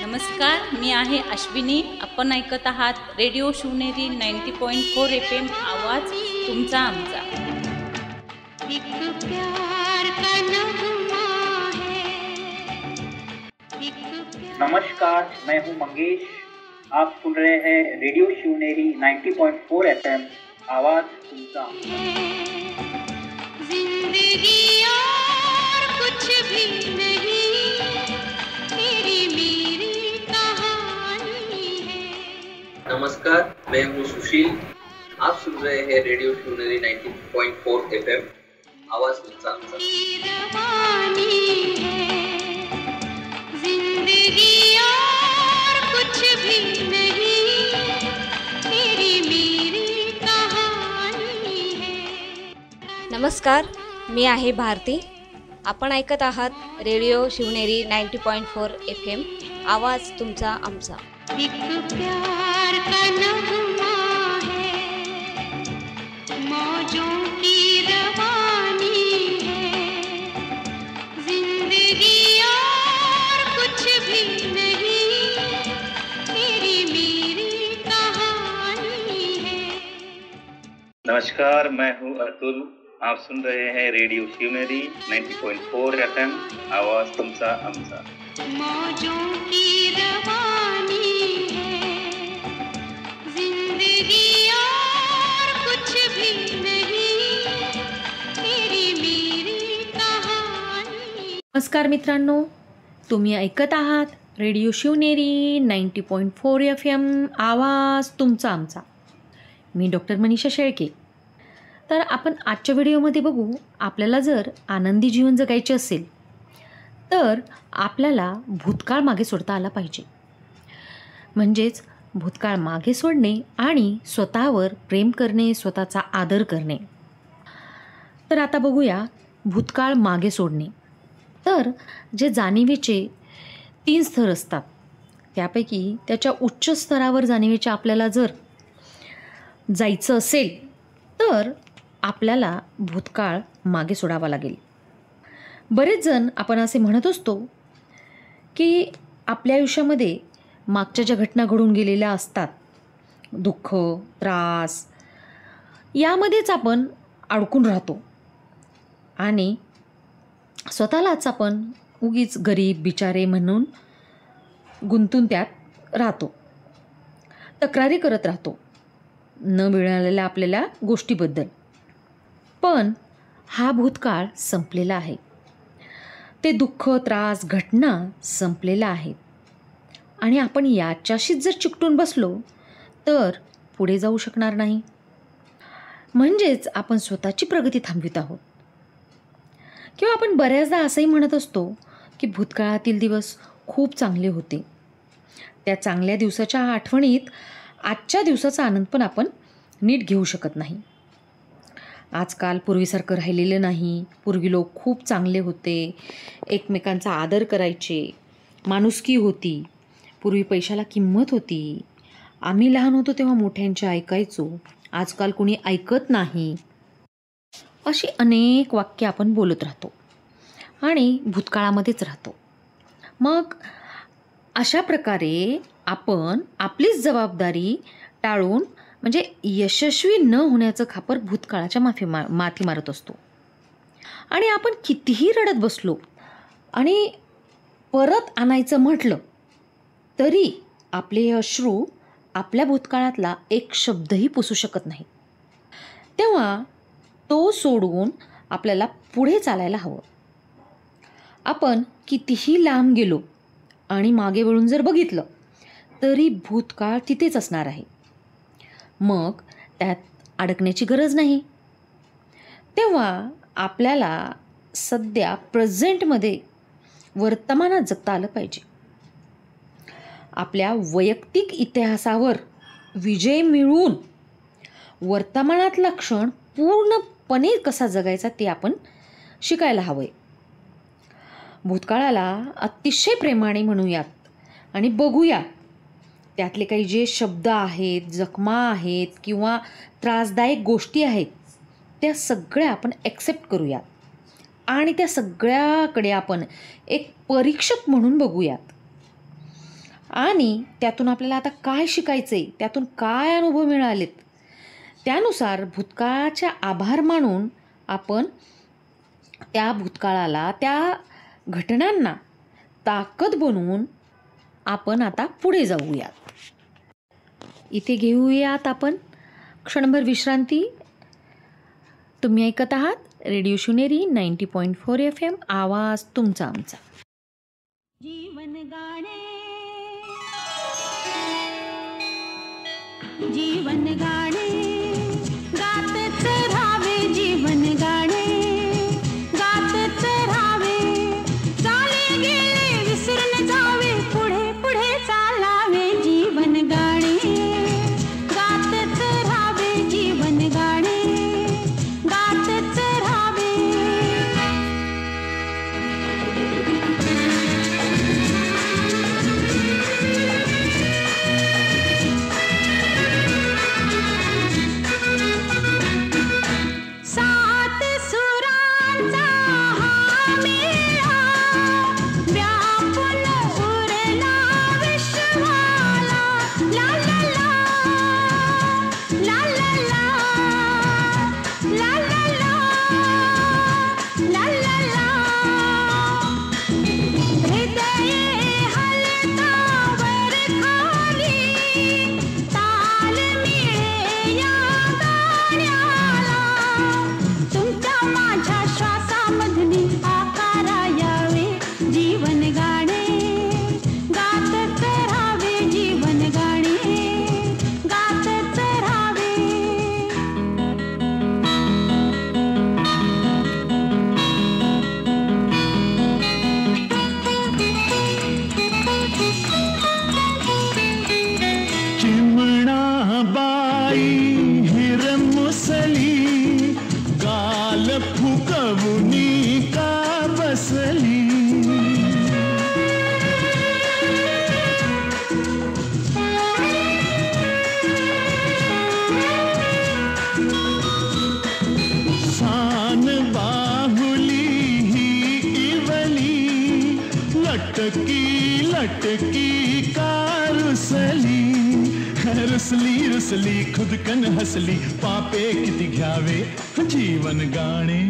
नमस्कार, मी आहे अश्विनी. आपण ऐकत आहात रेडिओ शिवनेरी 90.4 FM. आवाज तुमचा आमचा. नमस्कार, मैं हूं मंगेश. आप सुन रहे हैं रेडियो शिवनेरी 90.4 FM. आवाज तुमचा आमचा. जिंदगी और कुछ भी नहीं, तेरी मेरी कहानी है. नमस्कार, मैं हूँ सुशील. आप सुन रहे हैं रेडियो शिवनेरी 90.4 FM. आवाज तुमचा आमचा. रवानी है. जिंदगी और कुछ भी नहीं, तेरी मेरी कहानी है. नमस्कार, मी आहे भारती. आपण ऐकत आहात रेडिओ शिवनेरी 90.4 FM. आवाज तुमचा आमचा. एक प्यार का नगमा है, मौजों की रवानी है. जिंदगी और कुछ भी नहीं, तेरी मेरी कहानी है. नमस्कार, मैं हूँ अतुल. आप सुन रहे हैं रेडियो शिवनेरी 90.4 FM. आवाज तुमचा आमचा. मौजों की रवानी है. जिंदगी और कुछ भी नहीं, तेरी मेरी कहानी. नमस्कार मित्रांनो, तुम्ही ऐकत आहात रेडिओ शिवनेरी 90.4 FM. आवाज तुमचा आमचा. मी डॉक्टर मनीषा शेळके. तर आपण आजच्या व्हिडिओमध्ये बघू, आपल्याला जर आनंदी जीवन जगायचे असेल तर आपल्याला भूतकाळ मागे सोडता आला पाहिजे. म्हणजेच भूतकाळ मागे सोडणे आणि स्वतःवर प्रेम करणे, स्वतःचा आदर करणे. तर आता बघूया भूतकाळ मागे सोडणे. तर जे जाणीवेचे 3 स्तर असतात, त्यापैकी त्याच्या उच्च स्तरावर जाणीवेचे आपल्याला जर जायचं असेल तर आपल्याला भूतकाळ मागे सोडावा लागेल. बरेच जण आपण असे म्हणत असतो की आपल्या आयुष्यामध्ये मागच्या ज्या घटना घडून गेलेल्या असतात, दुःख, त्रास, यामध्येच आपण अडकून राहतो आणि स्वतःलाच आपण उगीच गरीब बिचारे म्हणून गुंतून त्यात राहतो. तक्रारी करत राहतो न मिळालेल्या आपल्याला गोष्टीबद्दल. पण हा भूतकाळ संपलेला आहे. ते दुःख, त्रास, घटना संपलेल्या आहेत आणि आपण याच्याशीच जर चिकटून बसलो तर पुढे जाऊ शकणार नाही. म्हणजेच आपण स्वतःची प्रगती थांबवित आहोत. किंवा आपण बऱ्याचदा असंही म्हणत असतो की भूतकाळातील दिवस खूप चांगले होते. त्या चांगल्या दिवसाच्या आठवणीत आजच्या दिवसाचा आनंद पण आपण नीट घेऊ शकत नाही. आजकाल पूर्वीसारखं राहिलेलं नाही. पूर्वी लोक खूप चांगले होते, एकमेकांचा आदर करायचे, माणुसकी होती. पूर्वी पैशाला किंमत होती. आम्ही लहान होतो तेव्हा मोठ्यांचे ऐकायचो, आजकाल कुणी ऐकत नाही. अशी अनेक वाक्य आपण बोलत राहतो आणि भूतकाळामध्येच राहतो. मग अशा प्रकारे आपण आपलीच जबाबदारी टाळून, म्हणजे यशस्वी न होण्याचं खापर भूतकाळाच्या माथी मारत असतो. आणि आपण कितीही रडत बसलो आणि परत आणायचं म्हटलं तरी आपले हे अश्रू आपल्या भूतकाळातला एक शब्दही पुसू शकत नाही. तेव्हा तो सोडून आपल्याला पुढे चालायला हवं. आपण कितीही लांब गेलो आणि मागे वळून जर बघितलं तरी भूतकाळ तिथेच असणार आहे. मग त्यात अडकण्याची गरज नाही. तेव्हा आपल्याला सध्या प्रेझेंटमध्ये वर्तमानात जगता आलं पाहिजे. आपल्या वैयक्तिक इतिहासावर विजय मिळवून वर्तमानातला क्षण पूर्णपणे कसा जगायचा ते आपण शिकायला हवं. भूतकाळाला अतिशय प्रेमाने म्हणूयात आणि बघूया त्यातले काही जे शब्द आहेत, जखमा आहेत किंवा त्रासदायक गोष्टी आहेत त्या सगळ्या आपण ॲक्सेप्ट करूयात आणि त्या सगळ्याकडे आपण एक परीक्षक म्हणून बघूयात. आणि त्यातून आपल्याला आता काय शिकायचं आहे, त्यातून काय अनुभव मिळालेत, त्यानुसार भूतकाळाच्या आभार मानून आपण त्या भूतकाळाला, त्या घटनांना ताकद बनवून आपण आता पुढे जाऊयात. इथे घेऊयात आपण क्षणभर विश्रांती. तुम्ही ऐकत आहात रेडिओ शिवनेरी 90.4 FM, आवाज तुमचा आमचा. जीवन गाणे, जीवन गाणे, गातच राहावे. जीवन गाणे, गातच राहावे. चाले गेले विसरून जावे, पुढे पुढे चालावे. जीवन गाणे, गातच राहावे. जीवन गाणे, गातच राहावे. सात सुरांचा हा मेळा व्यापून उरला विश्वाला. ला ला ला, ला ला ला, ला ला ला, ला ला ला. हृदये हलता वर खाली, ताल मिळे या गाण्याला. तुमच्या माझ्या श्वासामधली आकारा यावे. जीवन गाणे, गातच राहावे. जीवन गाणे, गातच राहावे. चिमणाबाई हिरमुसली, गाल फुकवुनी का बसली. सान बाहुली ही इवली, लटकी लटकी का रुसली. रुसली रुसली खुदकन हसली, पापे किती घ्यावे. जीवन गाणे,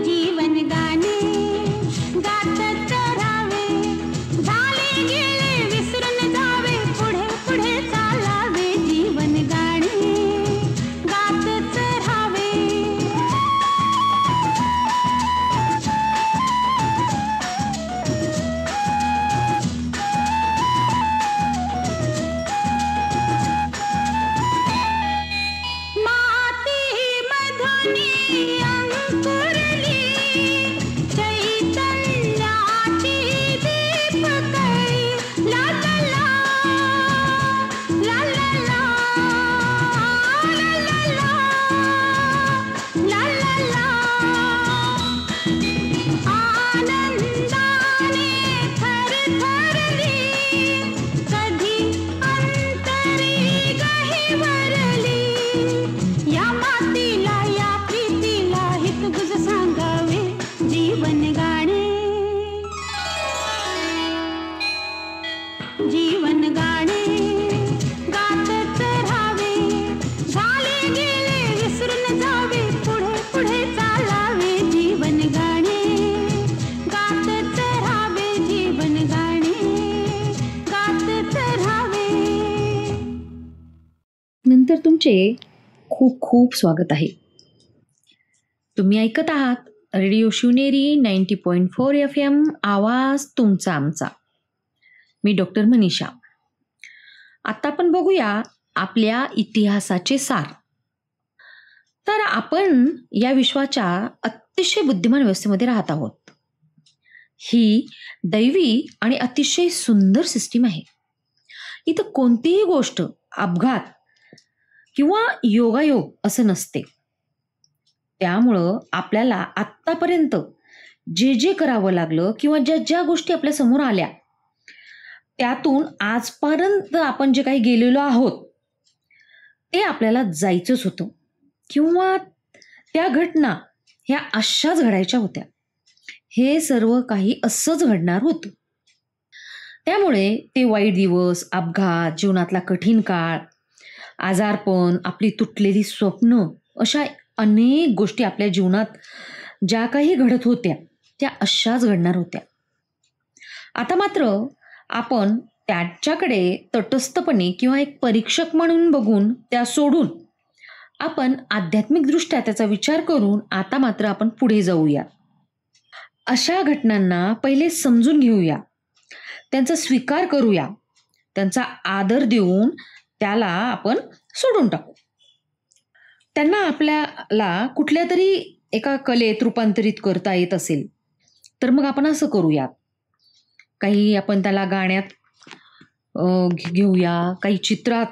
जीवन गाणे, गातच राहावे. झाले गेले विसरून जावे, पुढे पुढे चालावे. जीवन गाणे, गातच राहावे. माती मधुनी अंकुरली, चैतन्याची दीपकळी. ला ला ला, ला ला ला, ला ला ला, ला ला ला. आनंदाने थरथरली, कधी अंतरी गहिवरली. या मातीला, या प्रीतीला हितगुज सांगावे. जीवन गाणे, जीवन गाणे, गातच राहावे. झाले गेले विसरून जावे, पुढे पुढे चालावे. जीवन गाणे, गातच राहावे. जीवन गाणे, गातच राहावे. नंतर तुमचे खूप खूप स्वागत आहे. तुम्ही ऐकत आहात रेडिओ शिवनेरी 90.4 FM, आवाज तुमचा आमचा. मी डॉक्टर मनीषा. आता आपण बघूया आपल्या इतिहासाचे सार. तर आपण या विश्वाच्या अतिशय बुद्धिमान व्यवस्थेमध्ये राहत आहोत. ही दैवी आणि अतिशय सुंदर सिस्टीम आहे. इथं कोणतीही गोष्ट अपघात किंवा योगायोग असं नसते. त्यामुळं आपल्याला आत्तापर्यंत जे जे करावं लागलं किंवा ज्या ज्या गोष्टी आपल्या समोर आल्या, त्यातून आजपर्यंत आपण जे काही गेलेलो आहोत ते आपल्याला जायचंच होतं किंवा त्या घटना ह्या अशाच घडायच्या होत्या. हे सर्व काही असंच घडणार होतं. त्यामुळे ते वाईट दिवस, अपघात, जीवनातला कठीण काळ, आजारपण, आपली तुटलेली स्वप्न, अशा अनेक गोष्टी आपल्या जीवनात ज्या काही घडत होत्या त्या अशाच घडणार होत्या. आता मात्र आपण त्याच्याकडे तटस्थपणे किंवा एक परीक्षक म्हणून बघून त्या सोडून आपण आध्यात्मिकदृष्ट्या त्याचा विचार करून आता मात्र आपण पुढे जाऊया. अशा घटनांना पहिले समजून घेऊया, त्यांचा स्वीकार करूया, त्यांचा आदर देऊन त्याला आपण सोडून टाकू. त्यांना आपल्याला कुठल्या तरी एका कलेत रूपांतरित करता येत असेल तर मग आपण असं करूया. काही आपण त्याला गाण्यात घेऊया, काही चित्रात,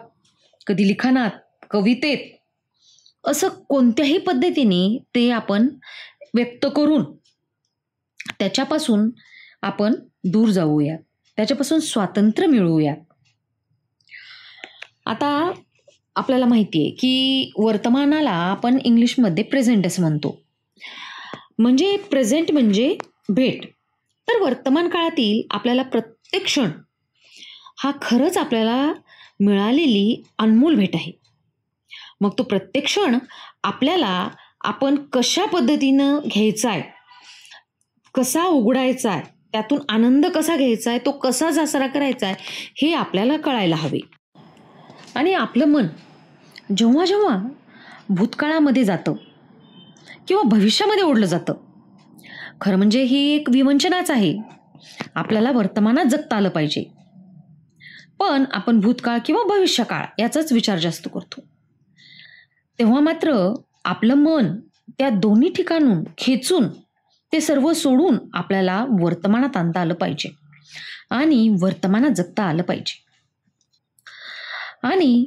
कधी लिखाणात, कवितेत, असं कोणत्याही पद्धतीने ते आपण व्यक्त करून त्याच्यापासून आपण दूर जाऊया, त्याच्यापासून स्वातंत्र्य मिळवूया. आता आपल्याला माहिती आहे की वर्तमानाला आपण इंग्लिशमध्ये प्रेझेंट असं म्हणतो. म्हणजे प्रेझेंट म्हणजे भेट. तर वर्तमान काळातील आपल्याला प्रत्येक क्षण हा खरंच आपल्याला मिळालेली अनमोल भेट आहे. मग तो प्रत्येक क्षण आपल्याला आपण कशा पद्धतीनं घ्यायचा आहे, कसा उघडायचा आहे, त्यातून आनंद कसा घ्यायचा आहे, तो कसा जासरा करायचा आहे, हे आपल्याला कळायला हवे. आणि आपलं मन जेव्हा जेव्हा भूतकाळामध्ये जातं किंवा भविष्यामध्ये ओढलं जातं, खरं म्हणजे ही एक विवंचनाच आहे. आपल्याला वर्तमानात जगता आलं पाहिजे, पण आपण भूतकाळ किंवा भविष्यकाळ याचाच विचार जास्त करतो. तेव्हा मात्र आपलं मन त्या दोन्ही ठिकाणून खेचून ते सर्व सोडून आपल्याला वर्तमानात आणता आलं पाहिजे आणि वर्तमानात जगता आलं पाहिजे. आणि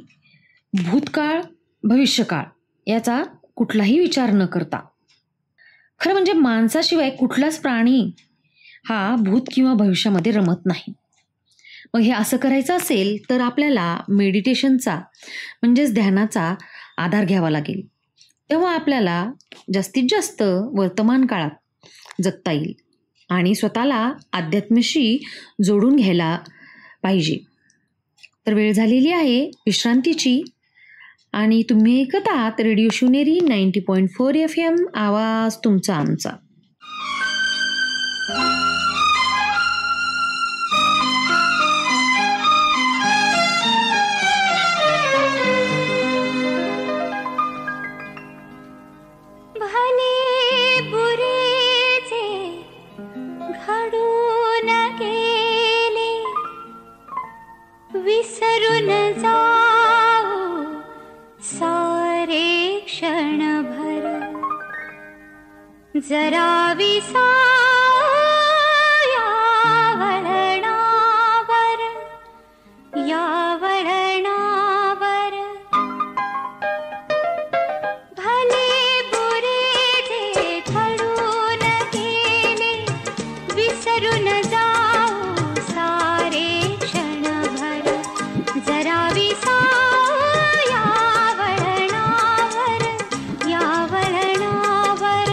भूतकाळ, भविष्यकाळ याचा कुठलाही विचार न करता, खरं म्हणजे माणसाशिवाय कुठलाच प्राणी हा भूत किंवा भविष्यामध्ये रमत नाही. मग हे असं करायचं असेल तर आपल्याला मेडिटेशनचा म्हणजेच ध्यानाचा आधार घ्यावा लागेल. तेव्हा आपल्याला जास्तीत जास्त वर्तमान काळात जगता येईल आणि स्वतःला अध्यात्माशी जोडून घ्यायला पाहिजे. तर वेळ झालेली आहे विश्रांतीची आणि तुम्ही ऐकत आहात रेडिओ शिवनेरी 90.4 FM, आवाज तुमचा आमचा. विसरून जाऊ सारे क्षणभर, जरा या वळणावर, या वळणावर. भले बुरे जे घडून गेले, विसरून जाऊ सारे क्षणभर, जरा या वळणावर, या वळणावर.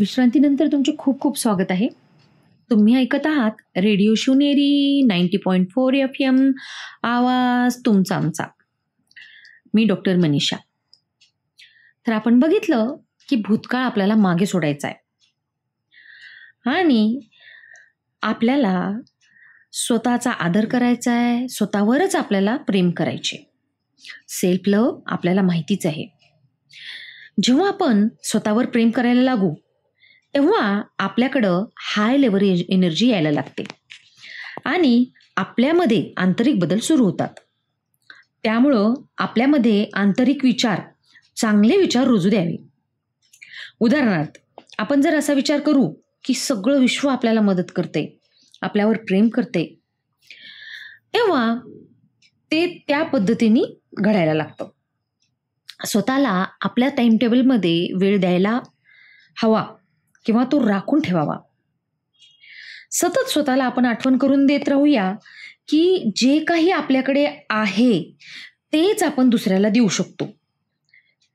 विश्रांतीनंतर तुमचे खूप खूप स्वागत आहे. तुम्ही ऐकत आहात रेडिओ शिवनेरी 90.4 FM, आवाज तुमचा आमचा. मी डॉक्टर मनीषा. तर आपण बघितलं की भूतकाळ आपल्याला मागे सोडायचा आहे आणि आपल्याला स्वतःचा आदर करायचा आहे, स्वतःवरच आपल्याला प्रेम करायचे. सेल्फ लव्ह आपल्याला माहितीच आहे. जेव्हा आपण स्वतःवर प्रेम करायला लागू तेव्हा आपल्याकडं हाय लेवल एनर्जी यायला लागते आणि आपल्यामध्ये आंतरिक बदल सुरू होतात. त्यामुळं आपल्यामध्ये आंतरिक विचार, चांगले विचार रुजू द्यावे. उदाहरणार्थ, आपण जर असा विचार करू की सगळं विश्व आपल्याला मदत करते, आपल्यावर प्रेम करते, तेव्हा ते त्या पद्धतीने घडायला लागतं. स्वतःला आपल्या टाईमटेबलमध्ये वेळ द्यायला हवा किंवा तो राखून ठेवावा. सतत स्वतःला आपण आठवण करून देत राहूया की जे काही आपल्याकडे आहे तेच आपण दुसऱ्याला देऊ शकतो.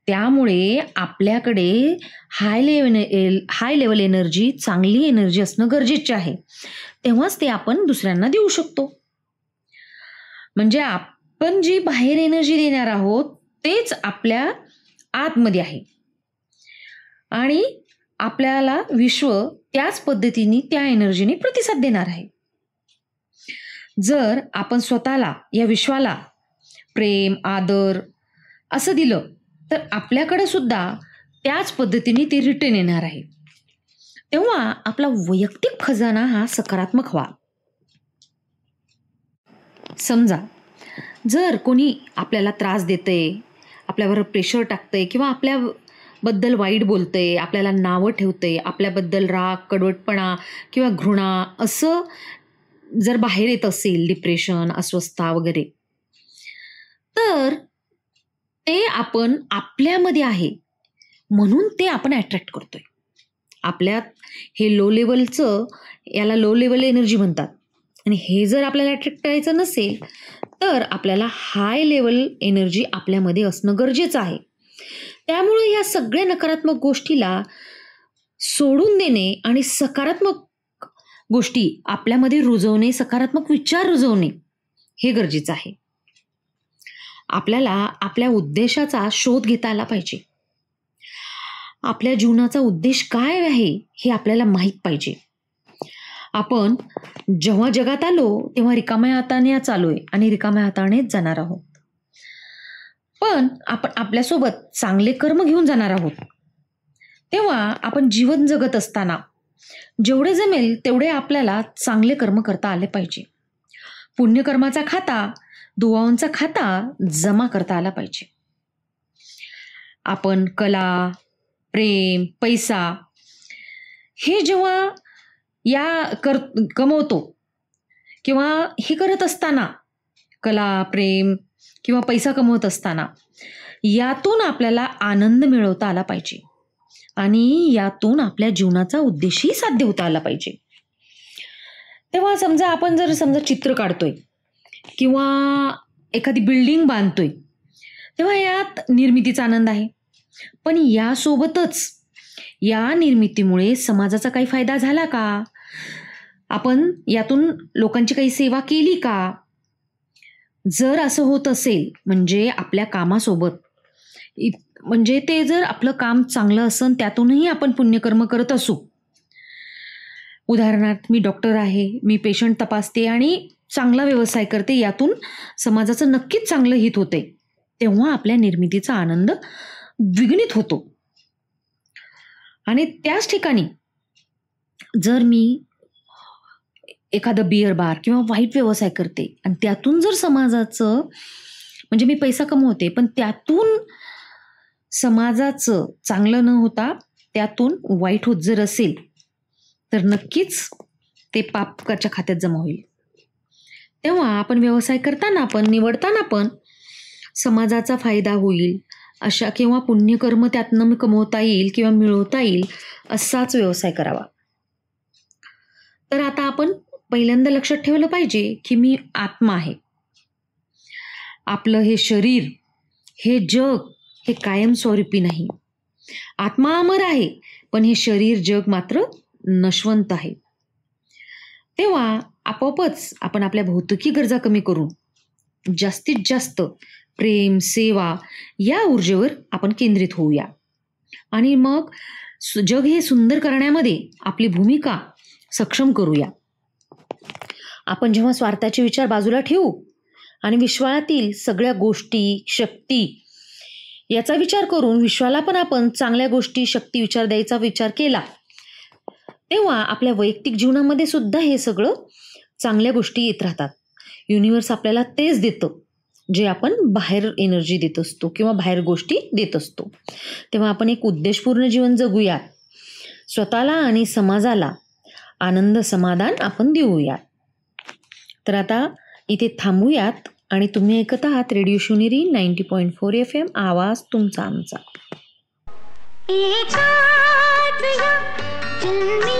त्यामुळे आपल्याकडे हाय लेवल एनर्जी, चांगली एनर्जी असणं गरजेचे आहे. तेव्हाच ते आपण दुसऱ्यांना देऊ शकतो. म्हणजे आपण जी बाहेर एनर्जी देणार आहोत तेच आपल्या आतमध्ये आहे आणि आपल्याला विश्व त्याच पद्धतीने त्या एनर्जीने प्रतिसाद देणार आहे. जर आपण स्वतःला, या विश्वाला प्रेम, आदर असं दिलं तर आपल्याकडे सुद्धा त्याच पद्धतीने ते रिटर्न येणार आहे. तेव्हा आपला वैयक्तिक खजाना हा सकारात्मक व्हा. समजा जर कोणी आपल्याला त्रास देतंय, आपल्यावर प्रेशर टाकतंय किंवा आपल्याबद्दल वाईट बोलतंय, आपल्याला नावं ठेवतंय, आपल्याबद्दल राग, कडवटपणा किंवा घृणा असं जर बाहेर येत असेल, डिप्रेशन, अस्वस्थता वगैरे, तर ते आपण आपल्यामध्ये आहे म्हणून ते आपण अट्रॅक्ट करतोय. आपल्यात हे लो लेवलचं, याला लो लेवल एनर्जी म्हणतात. आणि हे जर आपल्याला अट्रॅक्ट करायचं नसेल तर आपल्याला हाय लेवल एनर्जी आपल्यामध्ये असणं गरजेचं आहे. त्यामुळे या सगळ्या नकारात्मक गोष्टीला सोडून देणे आणि सकारात्मक गोष्टी आपल्यामध्ये रुजवणे, सकारात्मक विचार रुजवणे हे गरजेचं आहे. आपल्याला आपल्या उद्देशाचा शोध घेता आला पाहिजे. आपल्या जीवनाचा उद्देश काय आहे हे आपल्याला माहीत पाहिजे. आपण जेव्हा जगात आलो तेव्हा रिकाम्या हाताने आलोय आणि रिकाम्या हातानेच जाणार आहोत. पण आपण आपल्यासोबत चांगले कर्म घेऊन जाणार आहोत. तेव्हा आपण जीवन जगत असताना जेवढे जमेल तेवढे आपल्याला चांगले कर्म करता आले पाहिजे. पुण्यकर्माचा खाता, दुआंचा खाता जमा करता आला पाहिजे. आपण कला, प्रेम, पैसा हे जेव्हा कमवतो किंवा हे करत असताना, कला, प्रेम किंवा पैसा कमवत असताना यातून आपल्याला आनंद मिळवता आला पाहिजे आणि यातून आपल्या जीवनाचा उद्देशही साध्य होता आला पाहिजे. तेव्हा समजा आपण जर चित्र काढतोय किंवा एखादी बिल्डिंग बांधतोय तेव्हा यात निर्मितीचा आनंद आहे. पण यासोबतच या निर्मितीमुळे समाजाचा काही फायदा झाला का? आपण यातून लोकांची काही सेवा केली का? जर असं होत असेल म्हणजे आपल्या कामासोबत, म्हणजे ते जर आपलं काम चांगलं असेल त्यातूनही आपण पुण्यकर्म करत असू. उदाहरणार्थ, मी डॉक्टर आहे, मी पेशंट तपासते आणि चांगला व्यवसाय करते, यातून समाजाचं नक्कीच चांगलं हित होते. तेव्हा आपल्या निर्मितीचा आनंद द्विगुणित होतो. आणि त्याच ठिकाणी जर मी एखादं बिअर बार किंवा वाईट व्यवसाय करते आणि त्यातून जर समाजाचं, म्हणजे मी पैसा कमवते पण त्यातून समाजाचं चांगलं न होता त्यातून वाईट होत जर असेल तर नक्कीच ते पापाच्या खात्यात जमा होईल. तेव्हा आपण व्यवसाय करताना पण, निवडताना पण समाजाचा फायदा होईल अशा किंवा पुण्यकर्म त्यातनं कमवता येईल किंवा मिळवता येईल असाच व्यवसाय करावा. तर आता आपण पहिल्यांदा लक्षात ठेवलं पाहिजे की मी आत्मा आहे. आपलं हे शरीर, हे जग हे कायमस्वरूपी नाही. आत्मा अमर आहे, पण हे शरीर जग मात्र नश्वंत आहे. तेव्हा आपोआपच आपण आपल्या भौतिकी गरजा कमी करून जास्तीत जास्त प्रेम, सेवा या ऊर्जेवर आपण केंद्रित होऊया आणि मग जग हे सुंदर करण्यामध्ये आपली भूमिका सक्षम करूया. आपण जेव्हा स्वार्थाचे विचार बाजूला ठेवू आणि विश्वातील सगळ्या गोष्टी, शक्ती याचा विचार करून विश्वाला पण आपण चांगल्या गोष्टी, शक्ती, विचार द्यायचा विचार केला, तेव्हा आपल्या वैयक्तिक जीवनामध्ये सुद्धा हे सगळं चांगल्या गोष्टी येत राहतात. युनिव्हर्स आपल्याला तेच देतं जे आपण बाहेर एनर्जी देत असतो किंवा बाहेर गोष्टी देत असतो. तेव्हा आपण एक उद्देशपूर्ण जीवन जगूयात, स्वतःला आणि समाजाला आनंद, समाधान आपण देऊयात. तर आता इथे थांबूयात आणि तुम्ही ऐकत आहात रेडिओ शिवनेरी 90.4 FM, आवाज तुमचा आमचा. एकाच या जन्मी